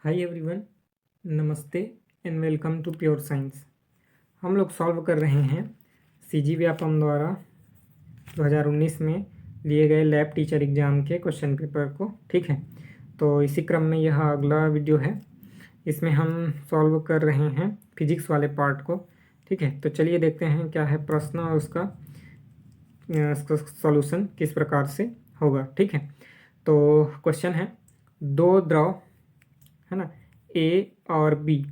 हाय everyone, नमस्ते and welcome to pure science. हम लोग सॉल्व कर रहे हैं सीजी व्यापम द्वारा 2019 में लिए गए लैब टीचर एग्ज़ाम के क्वेश्चन पेपर को। ठीक है, तो इसी क्रम में यह अगला वीडियो है। इसमें हम सॉल्व कर रहे हैं फिजिक्स वाले पार्ट को। ठीक है, तो चलिए देखते हैं क्या है प्रश्न और उसका सॉल्यूशन किस प्रकार से होगा। ठीक है, तो क्वेश्चन है, दो द्रव है ना, ए और बी,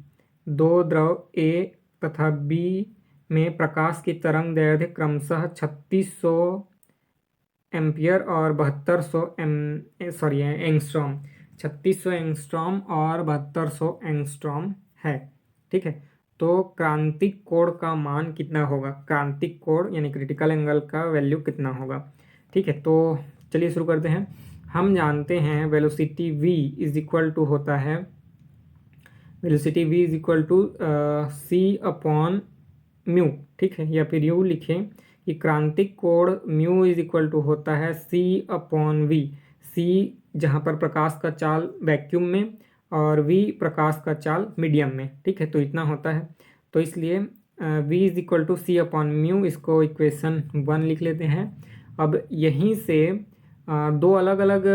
दो द्रव ए तथा बी में प्रकाश की तरंग दैर्ध्य क्रमशः 3600 एम्पियर और 7200 एंगस्ट्रॉम 3600 एंगस्ट्रॉम और 7200 एंगस्ट्रॉम है। ठीक है, तो क्रांतिक कोण का मान कितना होगा, क्रांतिक कोण यानी क्रिटिकल एंगल का वैल्यू कितना होगा। ठीक है, तो चलिए शुरू करते हैं। हम जानते हैं velocity v is equal to होता है, velocity v is equal to c upon mu. ठीक है, या फिर यूँ लिखें कि क्रांतिक कोण म्यू इज इक्वल टू होता है c अपॉन v। c जहाँ पर प्रकाश का चाल वैक्यूम में और v प्रकाश का चाल मीडियम में। ठीक है, तो इतना होता है, तो इसलिए v is equal to c upon mu, इसको इक्वेशन 1 लिख लेते हैं। अब यहीं से दो अलग अलग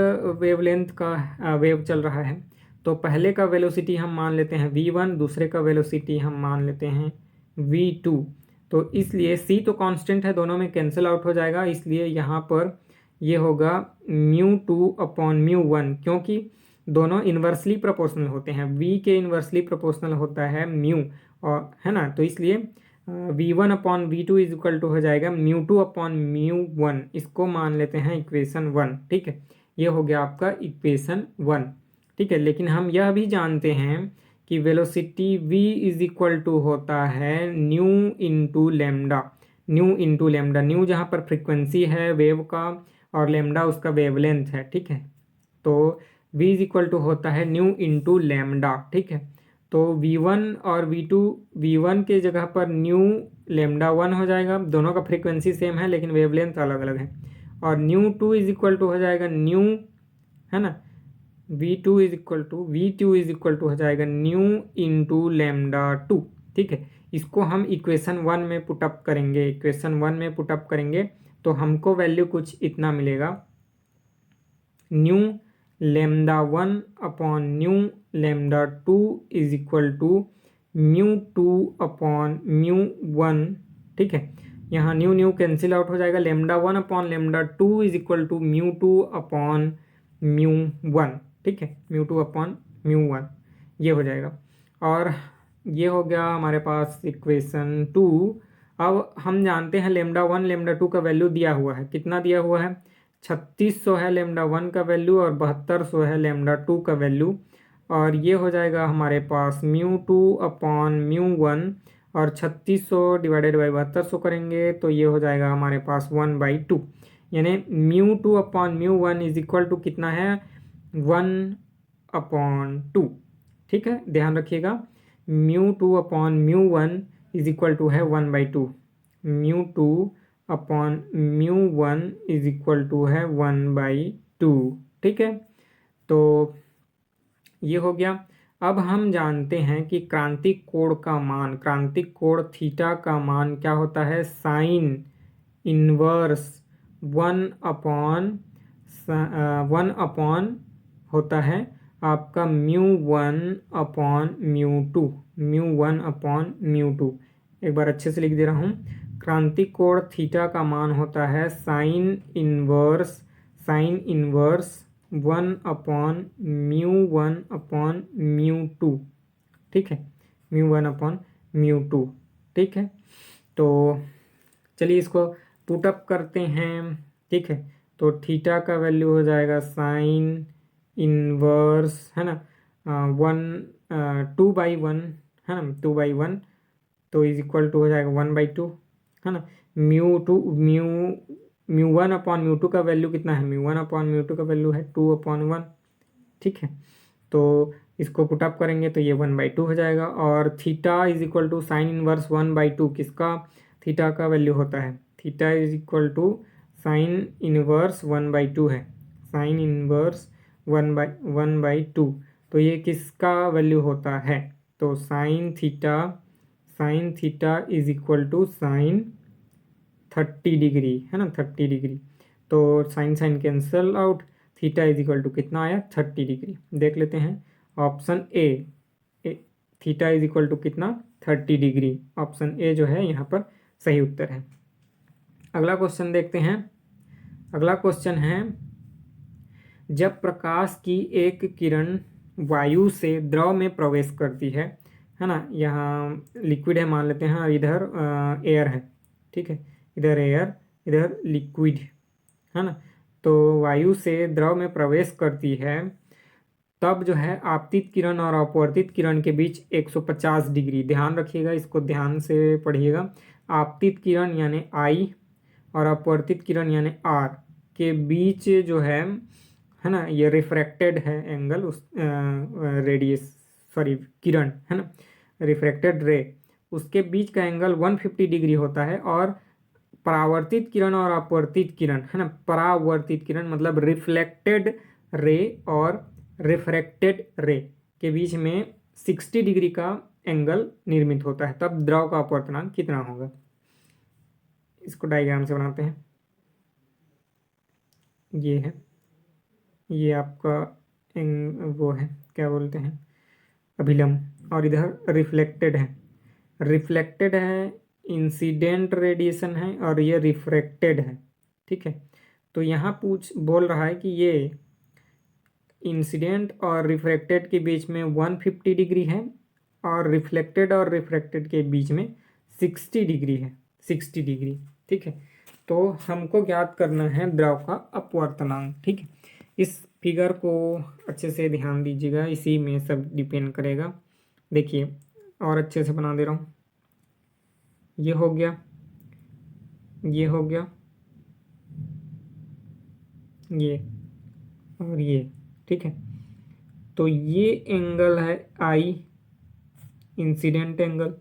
वेवलेंथ का वेव चल रहा है, तो पहले का वेलोसिटी हम मान लेते हैं v1, दूसरे का वेलोसिटी हम मान लेते हैं v2। तो इसलिए c तो कांस्टेंट है, दोनों में कैंसिल आउट हो जाएगा, इसलिए यहाँ पर ये होगा μ2 अपॉन μ1, क्योंकि दोनों इन्वर्सली प्रोपोर्शनल होते हैं। v के इन्वर्सली प्रोपोर्शनल होता है म्यू, और है ना, तो इसलिए v1 upon v2 is equal to हो जाएगा μ2 अपॉन μ1। इसको मान लेते हैं इक्वेशन 1। ठीक है, ये हो गया आपका इक्वेशन 1। ठीक है, लेकिन हम यह भी जानते हैं कि velocity v is equal to होता है न्यू इंटू लेमडा। न्यू जहाँ पर फ्रिक्वेंसी है वेव का और लेमडा उसका वेवलेंथ है। ठीक है, तो v इज इक्वल टू होता है न्यू इंटू लेमडा। ठीक है, तो v1 और v2, v1 के जगह पर न्यू लेमडा 1 हो जाएगा, दोनों का फ्रिक्वेंसी सेम है लेकिन वेवलेंथ अलग अलग है। और न्यू 2 इज इक्वल टू हो जाएगा न्यू, है ना, v2 इज इक्वल टू हो जाएगा न्यू इंटू लेमडा 2। ठीक है, इसको हम इक्वेशन 1 में पुटअप करेंगे, तो हमको वैल्यू कुछ इतना मिलेगा, nu lambda 1 upon nu lambda 2 is equal to μ2 upon μ1। ठीक है, यहाँ न्यू कैंसिल आउट हो जाएगा, lambda 1 upon lambda 2 is equal to μ2 upon μ1। ठीक है, μ2 अपॉन μ1 ये हो जाएगा, और ये हो गया हमारे पास इक्वेशन 2। अब हम जानते हैं लेमडा 1 लेमडा 2 का वैल्यू दिया हुआ है, कितना दिया हुआ है, 3600 है लेमडा 1 का वैल्यू और 7200 है लेमडा 2 का वैल्यू, और ये हो जाएगा हमारे पास μ2 अपॉन μ1, और 3600 डिवाइडेड बाई 7200 करेंगे तो ये हो जाएगा हमारे पास 1/2, यानी μ2 अपॉन μ1 इज इक्वल टू कितना है, 1/2। ठीक है, ध्यान रखिएगा, μ2 अपॉन μ1 इज इक्वल टू है 1/2, μ2 अपॉन μ1 इज इक्वल टू है 1/2। ठीक है, तो ये हो गया। अब हम जानते हैं कि क्रांतिक कोण का मान, क्रांतिक कोण थीटा का मान क्या होता है, साइन इनवर्स 1 अपॉन होता है आपका μ1 अपॉन μ2। एक बार अच्छे से लिख दे रहा हूँ, क्रांतिक कोण थीटा का मान होता है साइन इनवर्स 1 अपॉन μ2। ठीक है, μ1 अपॉन μ2। ठीक है, तो चलिए इसको पुटअप करते हैं। ठीक है, तो थीटा का वैल्यू हो जाएगा साइन इनवर्स, है ना, 2/1, है ना, 2/1, तो इज इक्वल टू हो जाएगा 1/2, है ना। μ1 अपॉन μ2 का वैल्यू कितना है, μ1 अपॉन μ2 का वैल्यू है 2/1। ठीक है, तो इसको पुटअप करेंगे तो ये 1/2 हो जाएगा, और theta is equal to sine inverse 1/2 किसका, थीटा का वैल्यू होता है, theta is equal to sine inverse 1/2 है, साइन इनवर्स 1/2, तो ये किसका वैल्यू होता है? तो sine theta is equal to sine 30 degree, है ना, 30 डिग्री। तो sine sine cancel out, theta is equal to कितना आया? 30 डिग्री। देख लेते हैं option A, theta is equal to कितना? 30 डिग्री। ऑप्शन ए जो है यहाँ पर सही उत्तर है। अगला क्वेश्चन देखते हैं। अगला क्वेश्चन है, जब प्रकाश की एक किरण वायु से द्रव में प्रवेश करती है ना, यहाँ लिक्विड है मान लेते हैं और इधर एयर है, ठीक है, इधर एयर इधर लिक्विड, है ना। तो वायु से द्रव में प्रवेश करती है, तब जो है आपतित किरण और अपवर्तित किरण के बीच 150 डिग्री, ध्यान रखिएगा, इसको ध्यान से पढ़िएगा। आपतित किरण यानी आई और अपवर्तित किरण यानी आर के बीच जो है ना, ये रिफ्रैक्टेड है एंगल, उस रेडियस सॉरी किरण, है ना, रिफ्रैक्टेड रे, उसके बीच का एंगल 150 डिग्री होता है। और परावर्तित किरण और अपवर्तित किरण, है ना, परावर्तित किरण मतलब रिफ्लेक्टेड रे और रिफ्रैक्टेड रे के बीच में 60 डिग्री का एंगल निर्मित होता है। तब द्रव का अपवर्तनांक कितना होगा? इसको डायग्राम से बनाते हैं। ये है, ये आपका वो है, क्या बोलते हैं, अभिलंब, और इधर रिफ्लेक्टेड है, रिफ्लेक्टेड है, इंसिडेंट रेडिएशन है, और ये रिफ्रैक्टेड है, ठीक है। तो यहाँ बोल रहा है कि ये इंसिडेंट और रिफ्रैक्टेड के बीच में 150 डिग्री है और रिफ्लेक्टेड और रिफ्रैक्टेड के बीच में 60 डिग्री है, 60 डिग्री, ठीक है। तो हमको ज्ञात करना है द्रव का अपवर्तनांक, ठीक है। इस फिगर को अच्छे से ध्यान दीजिएगा, इसी में सब डिपेंड करेगा। देखिए और अच्छे से बना दे रहा हूँ, ये हो गया, ये हो गया, ये और ये, ठीक है। तो ये एंगल है आई, इंसिडेंट एंगल,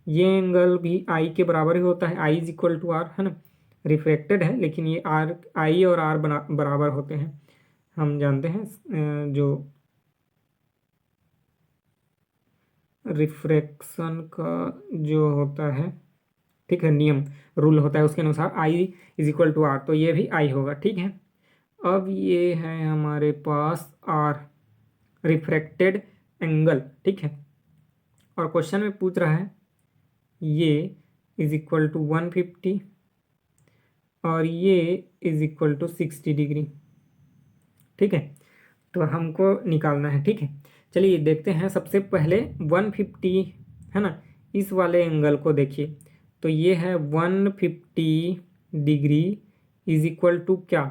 ये एंगल भी आई के बराबर ही होता है, आई इज इक्वल टू आर, है ना। रिफ्लेक्टेड है लेकिन ये आर, आई और आर बराबर होते हैं, हम जानते हैं जो रिफ्रैक्शन का जो होता है, ठीक है, नियम रूल होता है, उसके अनुसार आई इज इक्वल टू आर, तो ये भी आई होगा, ठीक है। अब ये है हमारे पास आर, रिफ्रैक्टेड एंगल, ठीक है। और क्वेश्चन में पूछ रहा है ये इज इक्वल टू 150 और ये इज इक्वल टू 60 डिग्री, ठीक है। तो हमको निकालना है, ठीक है। चलिए देखते हैं, सबसे पहले 150, है ना, इस वाले एंगल को देखिए। तो ये है 150 डिग्री इज इक्वल टू क्या,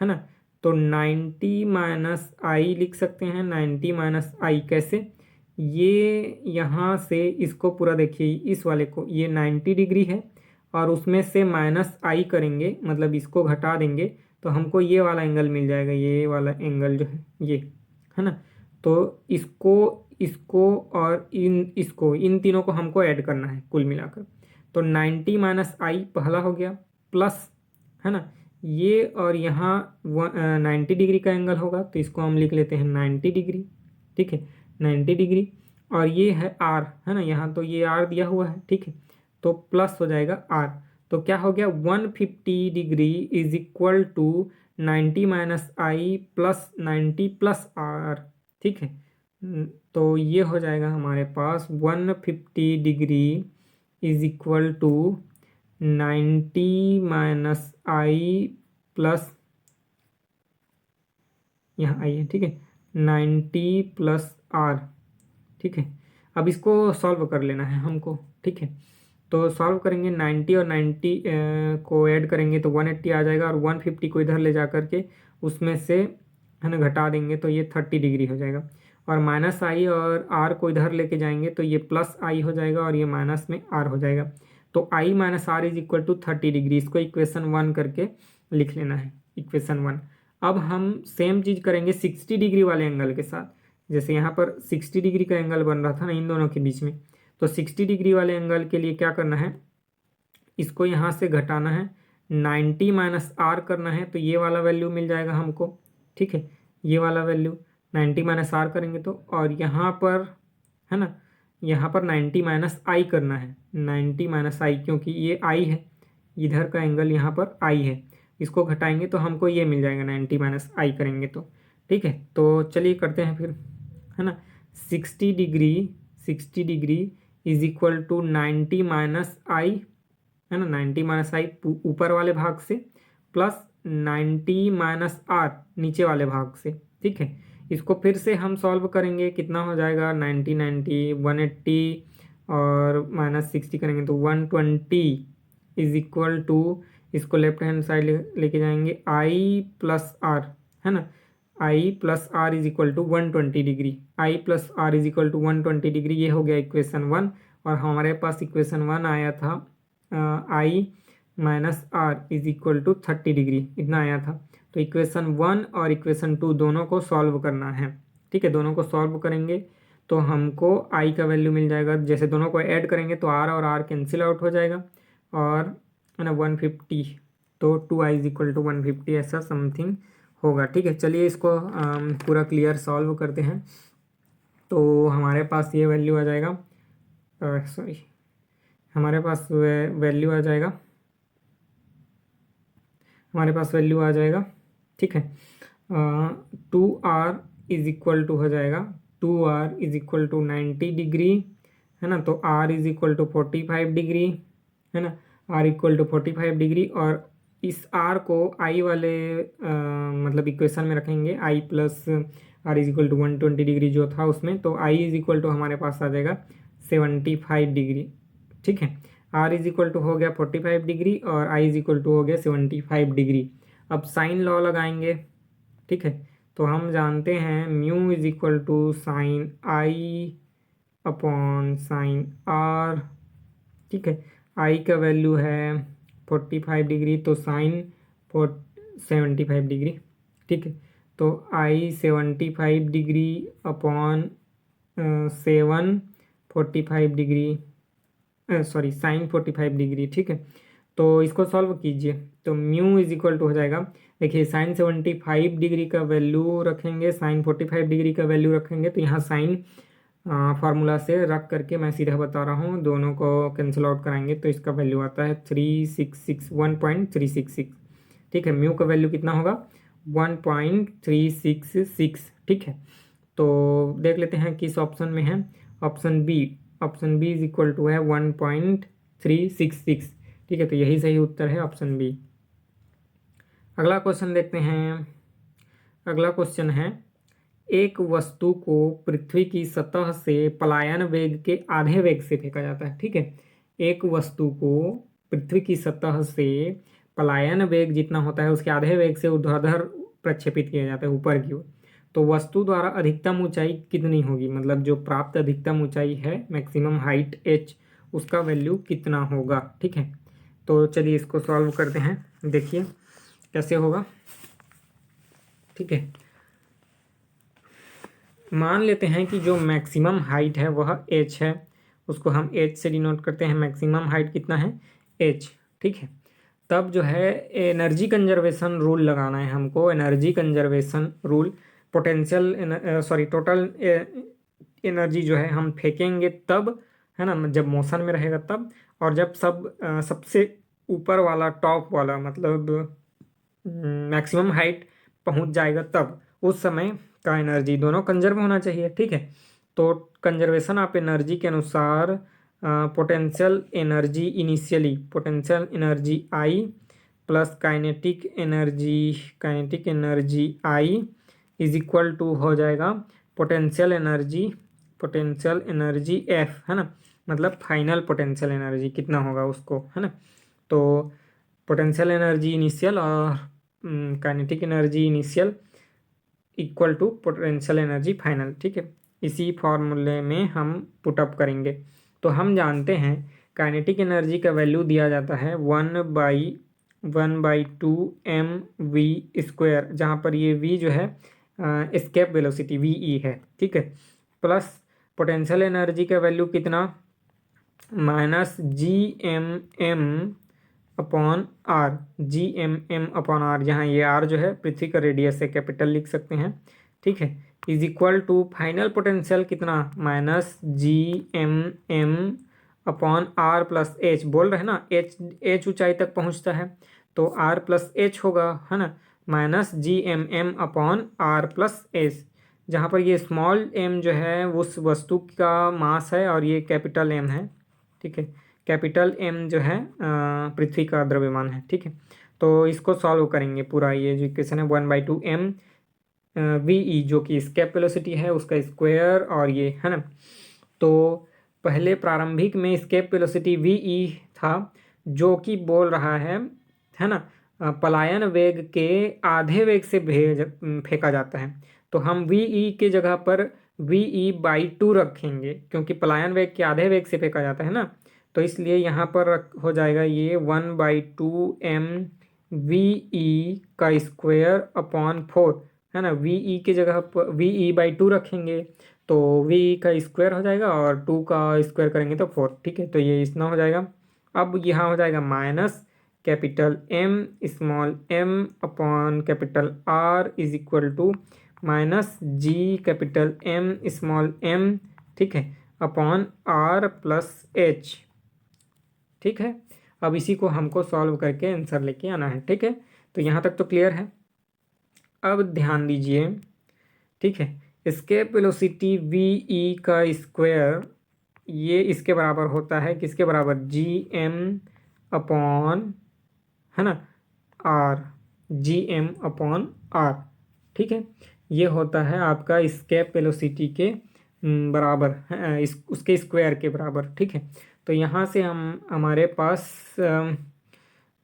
है ना। तो 90 माइनस आई लिख सकते हैं, 90 माइनस आई कैसे, ये यहाँ से इसको पूरा देखिए, इस वाले को, ये 90 डिग्री है और उसमें से माइनस आई करेंगे, मतलब इसको घटा देंगे, तो हमको ये वाला एंगल मिल जाएगा, ये वाला एंगल जो है ये, है ना। तो इसको इसको और इन तीनों को हमको ऐड करना है कुल मिलाकर। तो 90 माइनस आई पहला हो गया, प्लस, है ना, ये और यहाँ 90 डिग्री का एंगल होगा, तो इसको हम लिख लेते हैं 90 डिग्री, ठीक है, 90 डिग्री। और ये है आर, है ना, यहाँ तो ये आर दिया हुआ है, ठीक है, तो प्लस हो जाएगा आर। तो क्या हो गया, 150 degree is equal to 90 minus I plus 90 plus R, ठीक है। तो ये हो जाएगा हमारे पास 150 degree is equal to 90 minus I plus, यहाँ आई है, ठीक है, 90 प्लस आर, ठीक है। अब इसको सॉल्व कर लेना है हमको, ठीक है। तो सॉल्व करेंगे, 90 और 90 को ऐड करेंगे तो 180 आ जाएगा, और 150 को इधर ले जा करके उसमें से, है ना, घटा देंगे तो ये 30 डिग्री हो जाएगा। और माइनस आई और आर को इधर लेके जाएंगे तो ये प्लस आई हो जाएगा और ये माइनस में आर हो जाएगा। तो I minus R is equal to 30 degree, इसको इक्वेशन 1 करके लिख लेना है, इक्वेशन 1। अब हम सेम चीज़ करेंगे 60 डिग्री वाले एंगल के साथ, जैसे यहाँ पर 60 डिग्री का एंगल बन रहा था ना इन दोनों के बीच में। तो 60 डिग्री वाले एंगल के लिए क्या करना है, इसको यहाँ से घटाना है, 90 माइनस आर करना है, तो ये वाला वैल्यू मिल जाएगा हमको, ठीक है, ये वाला वैल्यू। 90 माइनस आर करेंगे तो, और यहाँ पर है ना, यहाँ पर 90 माइनस आई करना है, 90 माइनस आई, क्योंकि ये आई है, इधर का एंगल यहाँ पर आई है, इसको घटाएंगे तो हमको ये मिल जाएगा 90 माइनस आई करेंगे तो। ठीक है, तो चलिए करते हैं फिर, है ना। 60 degree, 60 degree is equal to 90 minus I, है ना, 90 माइनस आई ऊपर वाले भाग से प्लस 90 माइनस आर नीचे वाले भाग से। ठीक है, इसको फिर से हम सॉल्व करेंगे, कितना हो जाएगा 90 90 180 और माइनस 60 करेंगे तो 120 इज इक्वल टू, इसको लेफ्ट हैंड साइड लेके जाएंगे, आई प्लस आर, है ना, I plus R is equal to 120 degree, I plus R is equal to 120 degree. ये हो गया इक्वेशन 1, और हमारे पास इक्वेशन 1 आया था I minus R is equal to 30 degree, इतना आया था। तो इक्वेशन 1 और इक्वेशन 2 दोनों को सॉल्व करना है। ठीक है, दोनों को सॉल्व करेंगे तो हमको आई का वैल्यू मिल जाएगा, जैसे दोनों को ऐड करेंगे तो आर और आर कैंसिल आउट हो जाएगा, और है ना 150, तो 2i इज इक्वल टू 150 ऐसा समथिंग होगा। ठीक है, चलिए इसको पूरा क्लियर सॉल्व करते हैं। तो हमारे पास ये वैल्यू आ जाएगा, सॉरी, हमारे पास वैल्यू आ जाएगा, हमारे पास वैल्यू आ जाएगा। ठीक है, 2r इज इक्वल टू हो जाएगा, 2r is equal to 90 degree, है ना, तो r is equal to 45 degree, है ना, r इक्वल टू 45 डिग्री, और इस r को i वाले मतलब इक्वेशन में रखेंगे, i plus r is equal to 120 degree जो था उसमें, तो i इज इक्वल टू हमारे पास आ जाएगा 75 डिग्री। ठीक है, r इज इक्वल टू हो गया 45 डिग्री और i इज इक्वल टू हो गया 75 डिग्री। अब साइन लॉ लगाएंगे। ठीक है, तो हम जानते हैं mu is equal to sine I upon sine R. ठीक है, आई का वैल्यू है 45 डिग्री, तो साइन 75 डिग्री। ठीक है, तो आई 75 degree upon 45 degree, sorry sine 45 degree. ठीक है, तो इसको सॉल्व कीजिए तो म्यू इज इक्वल टू हो जाएगा, देखिए साइन 75 डिग्री का वैल्यू रखेंगे, साइन 45 डिग्री का वैल्यू रखेंगे, तो यहाँ साइन फार्मूला से रख करके मैं सीधा बता रहा हूँ, दोनों को कैंसिल आउट कराएंगे तो इसका वैल्यू आता है 1.366। ठीक है, म्यू का वैल्यू कितना होगा 1.366। ठीक है, तो देख लेते हैं किस ऑप्शन में है, option B, option B is equal to है 1.366। ठीक है, तो यही सही उत्तर है ऑप्शन बी। अगला क्वेश्चन देखते हैं। अगला क्वेश्चन है, एक वस्तु को पृथ्वी की सतह से पलायन वेग के आधे वेग से फेंका जाता है। ठीक है, एक वस्तु को पृथ्वी की सतह से पलायन वेग जितना होता है उसके आधे वेग से ऊर्ध्वाधर प्रक्षेपित किया जाता है ऊपर की ओर, तो वस्तु द्वारा अधिकतम ऊंचाई कितनी होगी, मतलब जो प्राप्त अधिकतम ऊंचाई है मैक्सिमम हाइट h, उसका वैल्यू कितना होगा। ठीक है, तो चलिए इसको सॉल्व करते हैं, देखिए कैसे होगा। ठीक है, मान लेते हैं कि जो मैक्सिमम हाइट है वह h है, उसको हम h से डिनोट करते हैं, मैक्सिमम हाइट कितना है h। ठीक है, तब जो है एनर्जी कंजर्वेशन रूल लगाना है हमको, energy conservation rule, potential sorry total energy जो है हम फेंकेंगे तब, है ना, जब मोशन में रहेगा तब, और जब सबसे ऊपर वाला टॉप वाला मतलब मैक्सिमम हाइट पहुंच जाएगा तब, उस समय का एनर्जी दोनों कंजर्व होना चाहिए। ठीक है, तो कंजर्वेशन ऑफ एनर्जी के अनुसार potential energy initially, potential energy I plus kinetic energy I is equal to हो जाएगा पोटेंशियल एनर्जी एफ, है ना, मतलब फाइनल पोटेंशियल एनर्जी कितना होगा उसको, है ना। तो पोटेंशियल एनर्जी इनिशियल और kinetic energy initial equal to potential energy final. ठीक है, इसी फॉर्मूले में हम पुटअप करेंगे। तो हम जानते हैं काइनेटिक एनर्जी का वैल्यू दिया जाता है 1/2 mv², जहाँ पर ये v जो है एस्केप वेलोसिटी वी है। ठीक है, प्लस पोटेंशियल एनर्जी का वैल्यू कितना -gmm upon R, GMM upon R, जहाँ ये आर जो है पृथ्वी का रेडियस है, कैपिटल लिख सकते हैं। ठीक है, is equal to final potential कितना minus G M M upon R plus H बोल रहे हैं ना, एच ऊंचाई तक पहुंचता है तो आर प्लस एच होगा, है ना, minus G M M upon R plus H, जहाँ पर ये स्मॉल एम जो है उस वस्तु का मास है और ये कैपिटल एम है, ठीक है, कैपिटल एम जो है पृथ्वी का द्रव्यमान है, ठीक है। तो इसको सॉल्व करेंगे पूरा, ये जो इक्वेशन है 1/2m वी ई जो कि स्केप वेलोसिटी है उसका स्क्वायर और ये, है ना। तो पहले प्रारंभिक में स्केप वेलोसिटी वी ई था जो कि बोल रहा है ना, पलायन वेग के आधे वेग से फेंका जाता है, तो हम वी ई के जगह पर VE/2 रखेंगे क्योंकि पलायन वेग के आधे वेग से फेंका जाता है ना, तो इसलिए यहाँ पर हो जाएगा ये 1/2m VE का स्क्वायर अपॉन 4, है ना। VE की जगह पर VE/2 रखेंगे तो VE का स्क्वायर हो जाएगा और 2 का स्क्वायर करेंगे तो 4, ठीक है, तो ये इतना हो जाएगा। अब यहाँ हो जाएगा minus capital M small m upon capital R is equal to minus G capital M small m, ठीक है, अपॉन R प्लस H, ठीक है। अब इसी को हमको सॉल्व करके आंसर लेके आना है, ठीक है। तो यहाँ तक तो क्लियर है। अब ध्यान दीजिए, ठीक है, एस्केप वेलोसिटी वी ई का स्क्वायर ये इसके बराबर होता है, किसके बराबर, जी एम अपॉन, है ना, R, G M upon R, ठीक है। ये होता है आपका स्केप वेलोसिटी के बराबर, उसके स्क्वायर के बराबर, ठीक है। तो यहाँ से हम हमारे पास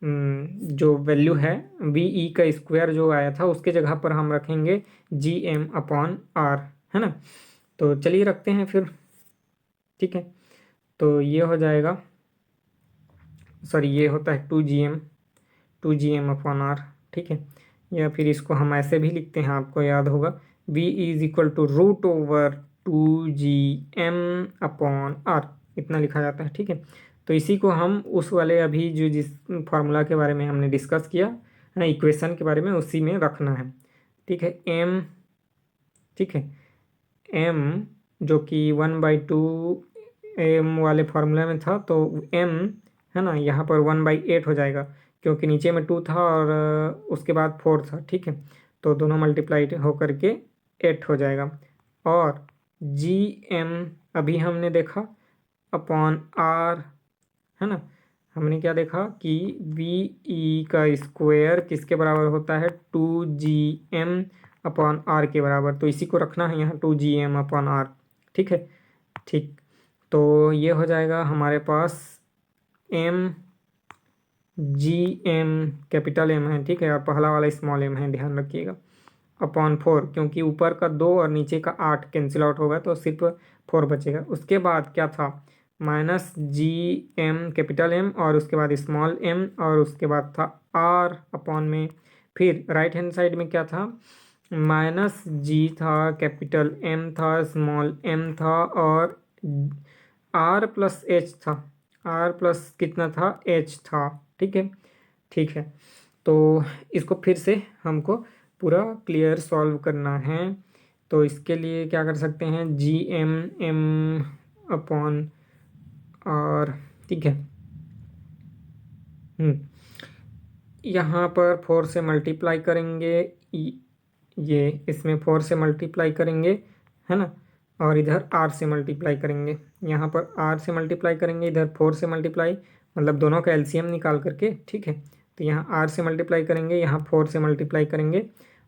जो वैल्यू है वी ई का स्क्वायर जो आया था उसके जगह पर हम रखेंगे जी एम अपॉन आर, है ना। तो चलिए रखते हैं फिर, ठीक है। तो ये हो जाएगा, सॉरी ये होता है 2gm अपॉन आर, ठीक है। या फिर इसको हम ऐसे भी लिखते हैं, आपको याद होगा, v is equal to √2gm upon R, इतना लिखा जाता है, ठीक है। तो इसी को हम उस वाले अभी जो जिस फार्मूला के बारे में हमने डिस्कस किया है ना, इक्वेशन के बारे में, उसी में रखना है, ठीक है। m, ठीक है, m जो कि 1/2m वाले फार्मूला में था, तो m, है ना, यहाँ पर 1/8 हो जाएगा क्योंकि नीचे में 2 था और उसके बाद 4 था, ठीक है। तो दोनों मल्टीप्लाई होकर के 8 हो जाएगा। और जी एम अभी हमने देखा अपॉन आर, है ना, हमने क्या देखा कि वी ई का स्क्वायर किसके बराबर होता है, 2gm अपॉन आर के बराबर, तो इसी को रखना है यहाँ 2gm अपॉन आर, ठीक है, ठीक। तो ये हो जाएगा हमारे पास m G M capital M है, ठीक है, और पहला वाला स्मॉल एम है, ध्यान रखिएगा, अपॉन 4, क्योंकि ऊपर का 2 और नीचे का 8 कैंसिल आउट होगा तो सिर्फ 4 बचेगा। उसके बाद क्या था, minus G M capital M और उसके बाद स्मॉल एम और उसके बाद था आर अपॉन में, फिर राइट हैंड साइड में क्या था, माइनस जी था, कैपिटल एम था, स्मॉल एम था और आर प्लस एच था, आर प्लस कितना था, एच था, ठीक है, ठीक है। तो इसको फिर से हमको पूरा क्लियर सॉल्व करना है, तो इसके लिए क्या कर सकते हैं, G M M upon R, ठीक है, यहाँ पर 4 से मल्टीप्लाई करेंगे, ये इसमें 4 से मल्टीप्लाई करेंगे, है ना, और इधर r से मल्टीप्लाई करेंगे, यहाँ पर r से मल्टीप्लाई करेंगे, इधर 4 से मल्टीप्लाई, मतलब दोनों का एलसीएम निकाल करके, ठीक है। तो यहाँ r से मल्टीप्लाई करेंगे, यहाँ 4 से मल्टीप्लाई करेंगे,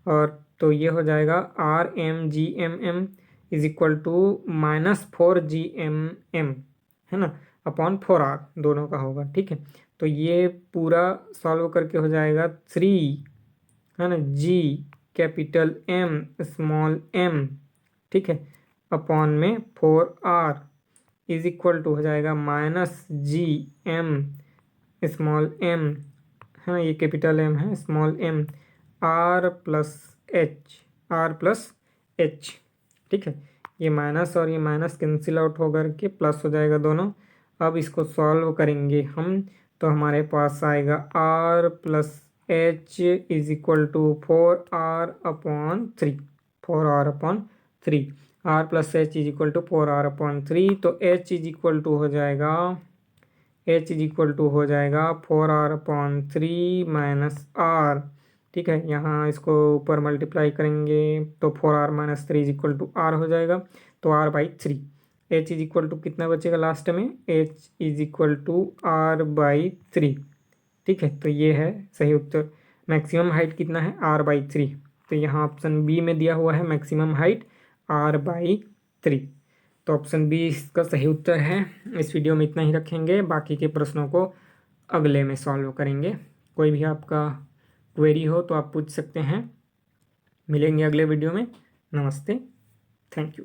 और तो ये हो जाएगा R M G M M is equal to -4gmm, है ना, अपॉन 4r, दोनों का होगा, ठीक है। तो ये पूरा सॉल्व करके हो जाएगा 3, है ना, G capital M small M, ठीक है, अपॉन में 4r इज इक्वल टू हो जाएगा minus G M small M, है ना, ये कैपिटल एम है, small M, R plus H, ठीक है। ये माइनस और ये माइनस कैंसिल आउट होकर के प्लस हो जाएगा दोनों। अब इसको सॉल्व करेंगे हम, तो हमारे पास आएगा r plus H is equal to 4r upon 3, 4r upon 3, R plus H is equal to 4r/3। तो एच इज इक्वल टू हो जाएगा 4r/3 माइनस आर। ठीक है, यहाँ इसको ऊपर मल्टीप्लाई करेंगे तो 4r - 3 is equal to are हो जाएगा, तो r/3। H is equal to कितना बचेगा लास्ट में, H is equal to r/3। ठीक है, तो ये है सही उत्तर। मैक्सिमम हाइट कितना है, r/3। तो यहाँ ऑप्शन बी में दिया हुआ है मैक्सिमम हाइट r/3। तो ऑप्शन बी इसका सही उत्तर है। इस वीडियो में इतना ही रखेंगे, बाकी के प्रश्नों को अगले में सॉल्व करेंगे। कोई भी आपका क्वेरी हो तो आप पूछ सकते हैं। मिलेंगे अगले वीडियो में। नमस्ते, थैंक यू।